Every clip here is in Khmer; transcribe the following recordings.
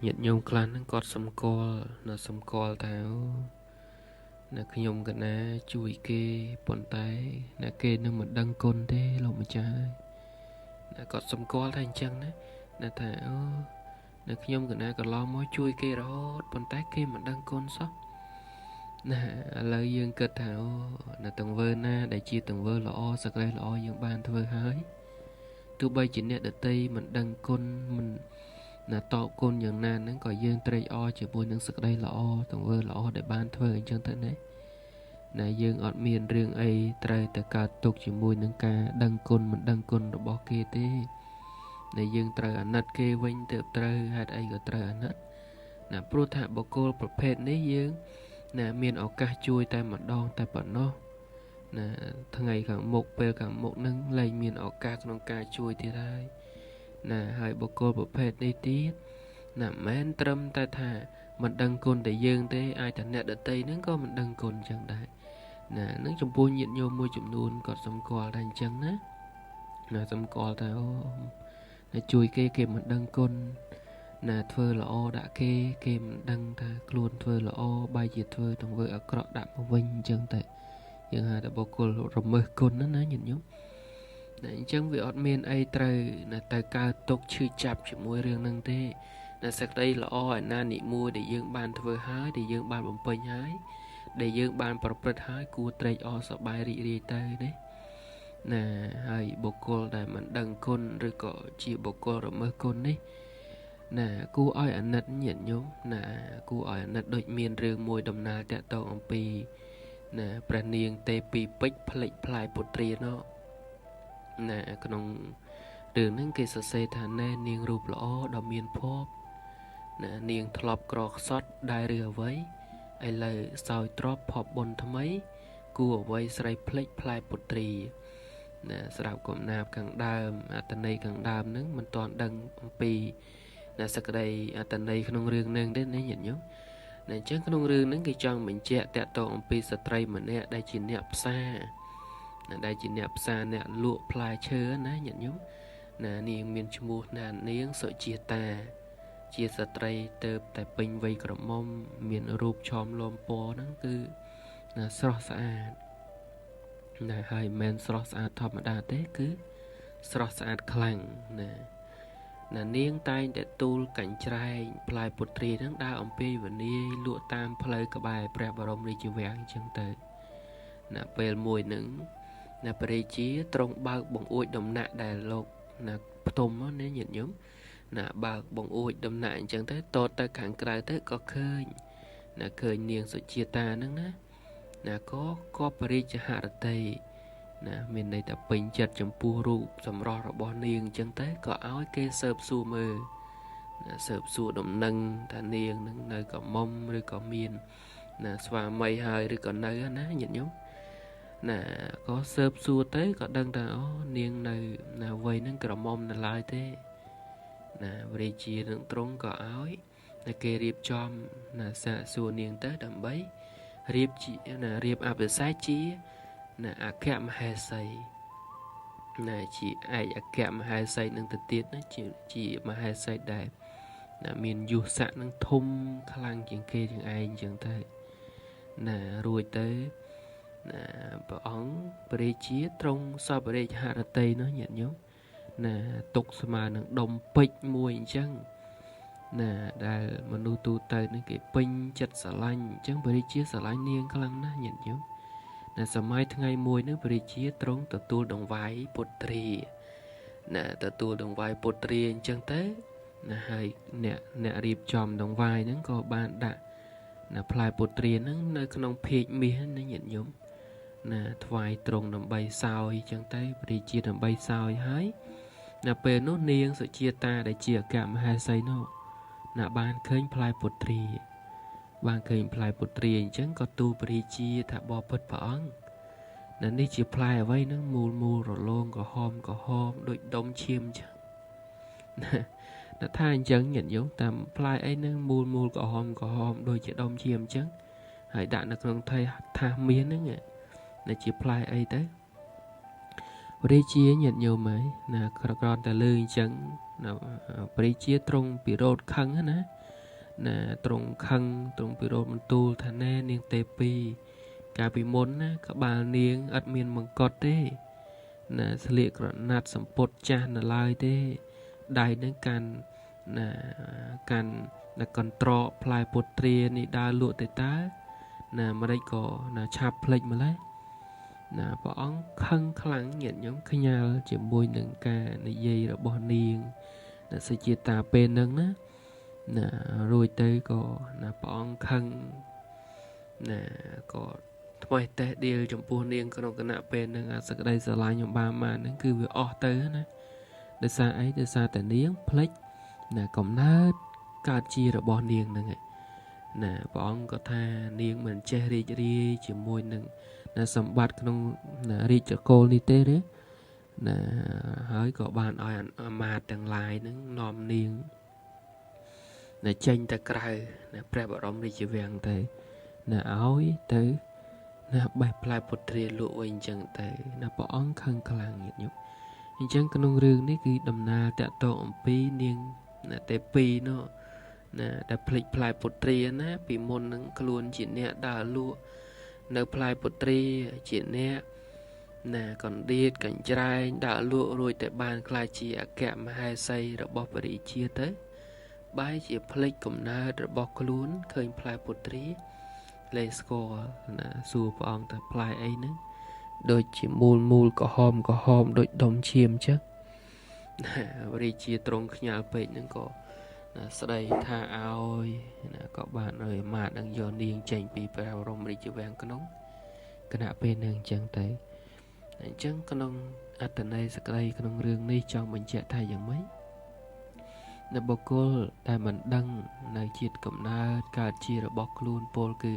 nhiệt nhôm clan nó cọt sầm col nó sầm col tháo nó khi nhôm cái ná chui kê bọn tay nó kê nó mà đăng côn thế lâu mà trái nó cọt sầm col thành chân đấy nó tháo nó khi nhôm cái ná còn lo mối chui kê đó bọn tay kê mà đăng côn sóc nè lời dương kết thảo là tầng vơ na để chia tầng vơ lõ sạc đây lõ dương ban thơ hái tu bay chỉ nè đợt tây mình đăng côn mình là tọ cônอย่างนั้นនឹងក៏យើងត្រេកអរជាមួយនឹងសក្តីល្អទង្វើល្អដែលបានធ្វើអញ្ចឹងទៅណាយើងអត់មានរឿងអីត្រូវតែកើតទុកជាមួយនឹងការដឹងគុណមិនដឹងគុណរបស់គេទេដែលយើងត្រូវអាណិតគេវិញទៅត្រូវហេតុអីក៏ត្រូវអាណិតណាព្រោះថាបុគ្គលប្រភេទនេះយើងណាមានឱកាសជួយតែម្ដងតែប៉ុណ្ណោះណាថ្ងៃខាងមុខពេលខាងមុខនឹងលែងមានឱកាសក្នុងការជួយទៀតហើយណាហើយបុគ្គលប្រភេទនេះទៀតណាមិនត្រឹមតែថាមិនដឹងគុណតែយើងទេអាចតែអ្នកដទៃហ្នឹងក៏មិនដឹងគុណចឹងដែរណានឹងចំពោះញាតិញោមមួយចំនួនគាត់សម្គាល់ដែរអញ្ចឹងណាសម្គាល់ថាអូជួយគេមិនដឹងគុណណាធ្វើល្អដាក់គេមិនដឹងថាខ្លួនធ្វើល្អបែរជាធ្វើទង្វើអាក្រក់ដាក់មកវិញអញ្ចឹងតែយើងហៅថាបុគ្គលរមើសគុណណាញាតិញោមអញ្ចឹងវាអត់មានអីត្រូវណាទៅកើតទុកឈឺចាប់ជាមួយរឿងហ្នឹងទេណាសក្តីល្អឯណានិមួយដែលយើងបានធ្វើហើយដែលយើងបានបំពេញហើយដែលយើងបានប្រព្រឹត្តហើយគួរត្រេកអរសប្បាយរីករាយទៅណាហើយបុគ្គលដែលមិនដឹងគុណឬក៏ជាបុគ្គលរមើសគុណនេះណាគួរឲ្យអាណិតញាតិញោមណាគួរឲ្យអាណិតដូចមានរឿងមួយដំណាលតាក់ទងអំពីណាព្រះនាងទេពីពេជ្រផ្លេចផ្លាយពុត្រានោះណាក្នុងរឿងហ្នឹងគេសរសេរថាណែនាងរូបល្អដ៏មានភ័ព្វណានាងធ្លាប់ក្រខ្សត់ដែរឬអ្វីឥឡូវសោយទ្របភ័ព្វបុណ្យថ្មីគួរអ្វីស្រីផ្លេចផ្លែពុត្រាណាស្រាប់កំណាព្យខាងដើមអត្តន័យខាងដើមហ្នឹងមិនទាន់ដឹងអំពីណាសក្តីអត្តន័យក្នុងរឿងហ្នឹងទេណាញាតិញោមណាអញ្ចឹងក្នុងរឿងហ្នឹងគេចង់បញ្ជាក់តាក់ទងអំពីស្ត្រីម្នាក់ដែលជាអ្នកផ្សារដែលជាអ្នកផ្សារអ្នកលក់ផ្លែឈើណាញាតិញោមណានាងមានឈ្មោះណានាងសុជាតាជាស្ត្រីទៅតែពេញវ័យក្រមុំមានរូបឆោមលំពណ៌ហ្នឹងគឺណាស្រស់ស្អាតណាហើយមិនមែនស្រស់ស្អាតធម្មតាទេគឺស្រស់ស្អាតខ្លាំងណានាងតែងតែទូលកញ្ច្រែងផ្លែពុត្រាហ្នឹងដើរអំពីវនាយលក់តាមផ្លូវក្បែរព្រះបរមរាជវាំងអញ្ចឹងទៅណាពេលមួយហ្នឹងណាព្រះរាជាទ្រង់បើកបង្អួចដំណាក់ដែលលោកណាផ្ទុំណាញាតិញោមណាបើកបង្អួចដំណាក់អញ្ចឹងទៅតតទៅខាងក្រៅទៅក៏ឃើញណាឃើញនាងសុជាតាហ្នឹងណាក៏បរិជ្ជហរតីណាមានន័យថាពេញចិត្តចំពោះរូបសម្រស់របស់នាងអញ្ចឹងទៅក៏ឲ្យគេស៊ើបសួរមើលណាស៊ើបសួរដំណឹងថានាងនឹងនៅកមុំឬក៏មានណាស្វាមីហើយឬក៏នៅណាញាតិញោមណាក៏ស៊ើបសួរទៅក៏ដឹងថាអូនាងនៅណាវ័យហ្នឹងក្រមុំនៅឡើយទេណាវរាជានឹងទ្រង់ក៏ឲ្យតែគេរៀបចំណាសាកសួរនាងទៅដើម្បីរៀបអភិសេកជាណាអគ្គមហេសីណាជាឯកអគ្គមហេសីនឹងទៅទៀតណាជាមហេសីដែរណាមានយុស័កនឹងធំខ្លាំងជាងគេជាងឯងអញ្ចឹងទៅណារួចទៅណាព្រះអង្គព្រះរាជាទ្រង់សពរាជហឫទ័យនោះញាតិញោមណាទុកស្មើនឹងដុំពេជ្រមួយអញ្ចឹងណាដែលមនុស្សទូទៅនេះគេពេញចិត្តស្រឡាញ់អញ្ចឹងព្រះរាជាស្រឡាញ់នាងខ្លាំងណាស់ញាតិញោមណាសម័យថ្ងៃមួយនោះព្រះរាជាទ្រង់ទទួលដង្វាយពុត្រាណាទទួលដង្វាយពុត្រាអញ្ចឹងទៅណាហើយអ្នករៀបចំដង្វាយហ្នឹងក៏បានដាក់ណាផ្លែពុត្រាហ្នឹងនៅក្នុងភាជមាសណាញាតិញោមណាថ្វាយត្រង់ដើម្បីសោយអញ្ចឹងទៅព្រះរាជាដើម្បីសោយហើយណាពេលនោះនាងសុជាតាដែលជាអគ្គមហេសីនោះណាបានឃើញផ្លែពុត្រាអញ្ចឹងក៏ទូលព្រះរាជាថាបបិទ្ធព្រះអង្គណានេះជាផ្លែអ្វីហ្នឹងមូលរលោងក្រហមដូចដុំឈាមអញ្ចឹងណាថាអញ្ចឹងញាតិញោមតាមផ្លែអីហ្នឹងមូលក្រហមដូចជាដុំឈាមអញ្ចឹងហើយដាក់នៅក្នុងថាសមាសហ្នឹងណាជាផ្លែអីទៅព្រះរាជាញាតិញោមហើយណាក្រតែលើអញ្ចឹងណាព្រះរាជាទ្រង់ពិរោធខឹងណា nè trồng khăn trồng bị rột mình tu thà nè niềng tê pi cả bị mốn á các bà niềng ắt miên bằng cọt thế nè sợi liệt nát sầm pột cha nè lai thế đại đến can nè còn trọ plai pột tria nị đa lụa tê tá nè mà đây có nè chạp plek mà lấy nè bỏ ống khăn khăn nhận nhóm khơi nhau chỉ môi nâng ca nè dây rồi bỏ niềng nè sẽ chia tà bên nâng á nè rồi tới có nè bỏ ống khăn nè có thôi tết điều trong buôn niên có cái nạ bên nâng sẽ đây sẽ lại nhóm ba mà nó cứ việc tới nè để xa ấy để xa tại niếng plek nè còn nó cả chia rồi bỏ niềng nè nè bọn có tha niềng mình che ri chỉ môi nâng nè sầm bát trong nè ri cho cô đi tê đấy nè hỏi có bạn oi mà từng lại nâng nòm niềng nè chênh ta cày nè pre bảo rong đi chỉ vàng tới nè áo tới nè bài plai bột tre lụa anh chẳng tới nè bọn khăn khăn nhiệt nhục anh chẳng có nông rừng đấy cứ đầm na tẹt tổ pi niềng nè tê pi nó nè đã plai bột tre nè bị môn nâng luôn chỉ nè đà lụa nè plai bột tre chỉ nè nè còn đi cảnh trai đã lụa rồi tại bàn khai chỉ kẹm hai say rồi bọc vào chia tới bài chỉ play cùng na rồi bọc luôn khơi play bột trí let's go nè xua bọn ta play ấy nữa đôi chỉ mùl có hôm đôi đồng chiêm chứ nè vào chia trông nhà bệnh nó có nè sau đây tha ao nè có bạn rồi mà đang dọn điên chành bị vào rong đi chịu vàng có nóng cái nạ bên nâng chẳng tới chẳng có nông ở tận đây sẽ đây có nông rương đi cho mình chạy thayอย่างmấy nè bọc cô tại mình đăng nè chiết cầm na cả chia rồi bọc luôn pol cứ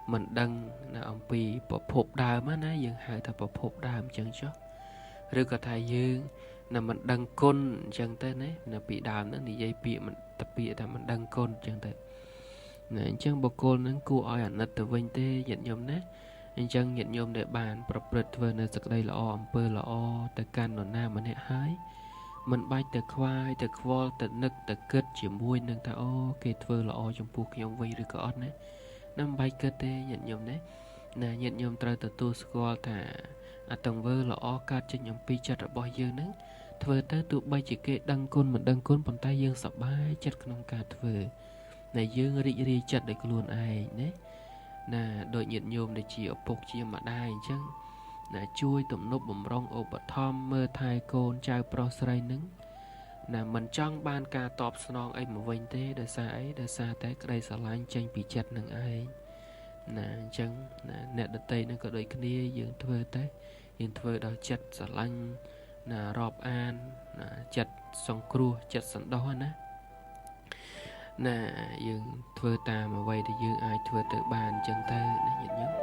mình đăng nè ông pi bọc hộp đào má ná dừng hai ta bọc hộp đào chẳng cho rồi cả thay dương nè mình đăng côn chẳng tới nè nè bị đào nó thì dây bị mình tập bị ta mình đăng côn chẳng tới nè chẳng bọc cô nó cua oi ảnh nè từ vinh tê nhận nhom nè anh chăng nhận nhôm để bàn bật bật vừa nơi sực đây là o pơ là o từ can nọ nam mình hái mình bay từ khoai từ kho từ nực từ cất chỉ môi nâng ta o kê vừa là o trong buộc nhôm vây rồi có nè năm bay cất tê nhận nhôm đấy nè nhận nhôm trời từ tu squall thả tầng vơ là o cát trên nhôm pi chặt ở bòi dương nè vừa tới tụ bay chỉ kê đăng côn mình đăng côn bàn tay dương sập bay chặtក្នុងកាធ្វើnày dương ri chặt để luôn ai nè nè đội nhiệt nhôm để chỉ ở bọc chia mà đai chăng nè chui tụm nốt bầm rong ô bật thom mơ thai côn trai pro sray nứng nè mình trong ban ca tọp snon ấy mà vinh thế để xa té cái đây xả lanh tranh bị chặt nâng ai nè chăng nè đợt tây nó có đôi kia dương thưa đó chặt xả lanh nè rọp an nè chặt song cua chặt sẵn đó nè nè dương thưa ta mà vay thì dương ai thưa tự bàn chân ta nè nhiệt nhớ